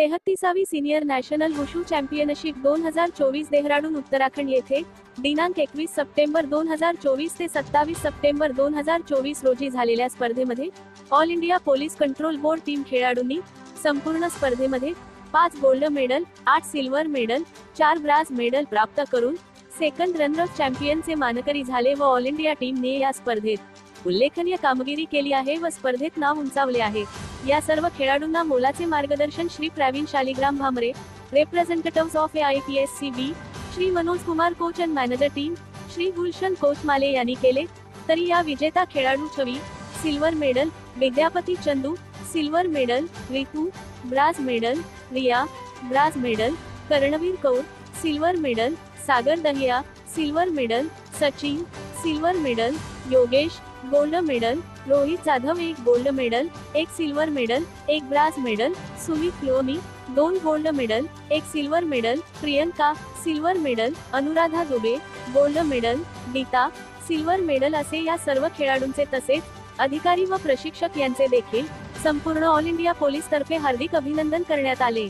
33वी senior national wushu championship 2024 Dehradun Uttarakhand येथे दिनांक 21 September 2024 ते 27 सप्टेंबर 2024 रोजी झालेल्या स्पर्धेमध्ये all India police control board team खेळाडूंनी संपूर्ण स्पर्धेमध्ये 5 gold medal, 8 silver medal, 4 brass medal प्राप्त करून सेकंड रनर अप चॅम्पियनचे मानकरी झाले व ऑल इंडिया टीमने या स्पर्धेत उल्लेखनीय कामगिरी केली आहे व स्पर्धेत नाव उंचावले आहे। या सर्व खेळाडूंना मोलाचे मार्गदर्शन Shri Pravin Shaligram Bhamre, representatives of AIPSCB, Shri Manoj Kumar coach and manager team, Shri Gulshan coach माले यांनी केले। तरी या विजेता खेळाडू Chhavi silver medal, Vidyapati Chandu silver medal, Ritu brass medal, Riya brass medal, Karanveer Kaur silver medal, Sagar Dahiya silver medal, Sachin silver medal, Yogesh gold medal, Rohit Jadhav 1 gold medal, 1 silver medal, 1 brass medal, Sumit Loni 2 gold medal, 1 silver medal, Priyanka silver medal, Anuradha Dubey gold medal, Geeta silver medal असे या सर्व खेळाडूंचे तसेच अधिकारी व प्रशिक्षक यांचे देखील संपूर्ण ऑल इंडिया पोलीस तर्फे हार्दिक अभिनंदन करण्यात आले।